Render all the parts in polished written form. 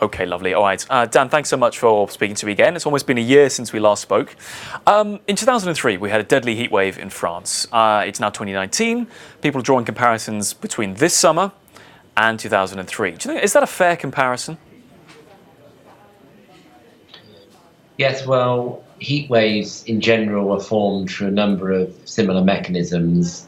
Okay, lovely. All right. Dan, thanks so much for speaking to me again. It's almost been a year since we last spoke. In 2003, we had a deadly heat wave in France. It's now 2019. People are drawing comparisons between this summer and 2003. Do you think, is that a fair comparison? Yes, well, heat waves in general are formed through a number of similar mechanisms.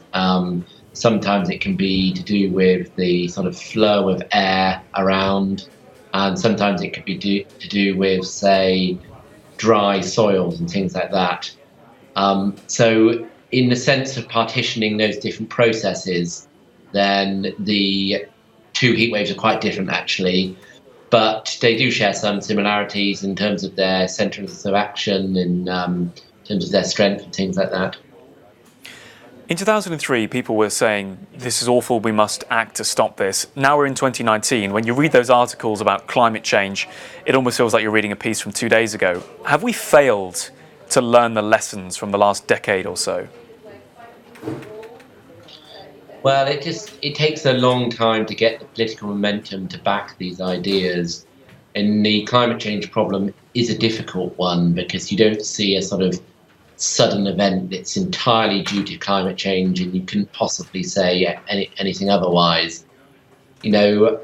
Sometimes it can be to do with the sort of flow of air around, and sometimes it could be to do with, say, dry soils and things like that. So, in the sense of partitioning those different processes, then the two heat waves are quite different actually, but they do share some similarities in terms of their centres of action, in terms of their strength and things like that. In 2003, people were saying, this is awful, we must act to stop this. Now we're in 2019. When you read those articles about climate change, it almost feels like you're reading a piece from 2 days ago. Have we failed to learn the lessons from the last decade or so? Well, it takes a long time to get the political momentum to back these ideas. And the climate change problem is a difficult one because you don't see a sort of sudden event that's entirely due to climate change, and you couldn't possibly say anything otherwise. You know,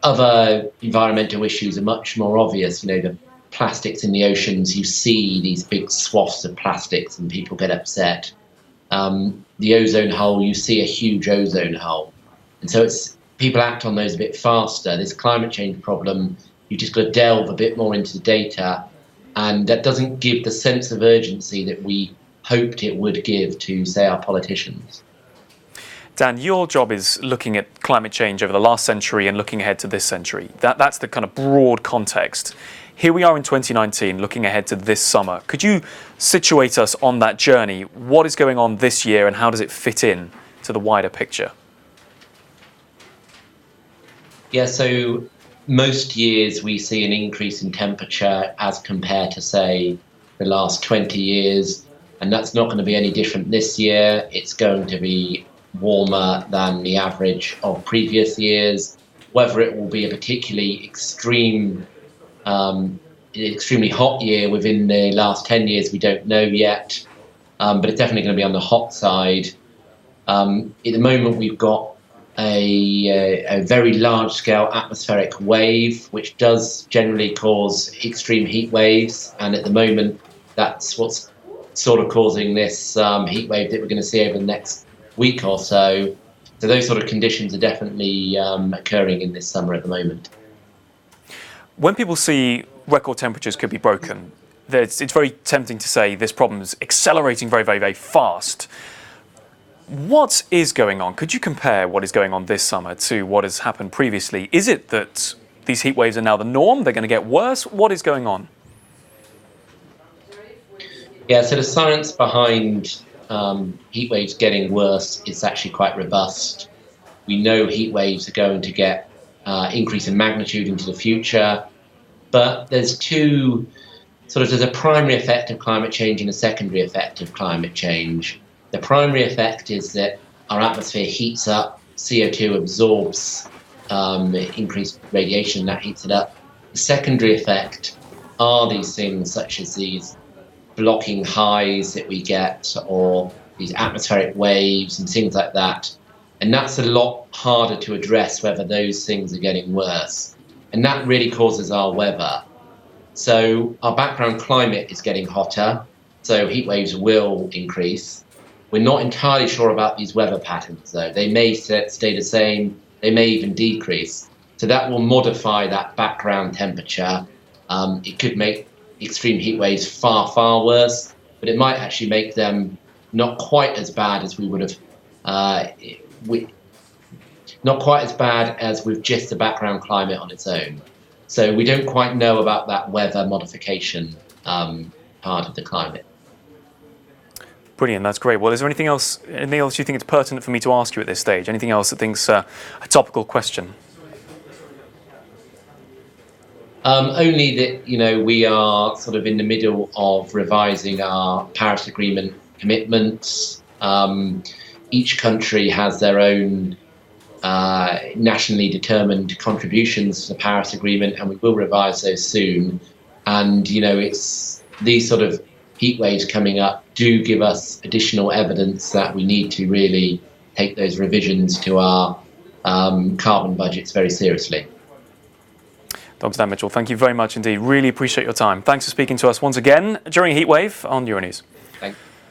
other environmental issues are much more obvious. You know, the plastics in the oceans, you see these big swaths of plastics and people get upset. The ozone hole, you see a huge ozone hole. And so people act on those a bit faster. This climate change problem, you just got to delve a bit more into the data, and that doesn't give the sense of urgency that we hoped it would give to, say, our politicians. Dan, your job is looking at climate change over the last century and looking ahead to this century. That's the kind of broad context. Here we are in 2019, looking ahead to this summer. Could you situate us on that journey? What is going on this year and how does it fit in to the wider picture? Yeah, so most years we see an increase in temperature as compared to, say, the last 20 years. And that's not going to be any different this year. It's going to be warmer than the average of previous years. Whether it will be a particularly extremely hot year within the last 10 years, we don't know yet, but it's definitely going to be on the hot side. At the moment, we've got a very large-scale atmospheric wave, which does generally cause extreme heat waves, and at the moment, that's what's sort of causing this heat wave that we're going to see over the next week or so. So those sort of conditions are definitely occurring in this summer at the moment. When people see record temperatures could be broken, it's very tempting to say this problem is accelerating very, very, very fast. What is going on? Could you compare what is going on this summer to what has happened previously? Is it that these heat waves are now the norm? They're going to get worse? What is going on? Yeah, so the science behind heat waves getting worse is actually quite robust. We know heat waves are going to get increase in magnitude into the future, but there's there's a primary effect of climate change and a secondary effect of climate change. The primary effect is that our atmosphere heats up, CO2 absorbs increased radiation, that heats it up. The secondary effect are these things such as these blocking highs that we get, or these atmospheric waves and things like that. And that's a lot harder to address whether those things are getting worse. And that really causes our weather. So our background climate is getting hotter, so heat waves will increase. We're not entirely sure about these weather patterns, though. They may stay the same, they may even decrease. So that will modify that background temperature. It could make extreme heat waves far, far worse, but it might actually make them not quite as bad as we would have, not quite as bad as with just the background climate on its own. So we don't quite know about that weather modification part of the climate. Brilliant, that's great. Well, is there anything else you think it's pertinent for me to ask you at this stage? Anything else that thinks a topical question? Only that, we are sort of in the middle of revising our Paris Agreement commitments. Each country has their own nationally determined contributions to the Paris Agreement, and we will revise those soon. And it's these sort of heat waves coming up do give us additional evidence that we need to really take those revisions to our carbon budgets very seriously. Dr Dann Mitchell, thank you very much indeed. Really appreciate your time. Thanks for speaking to us once again during Heatwave on Euronews. Thanks.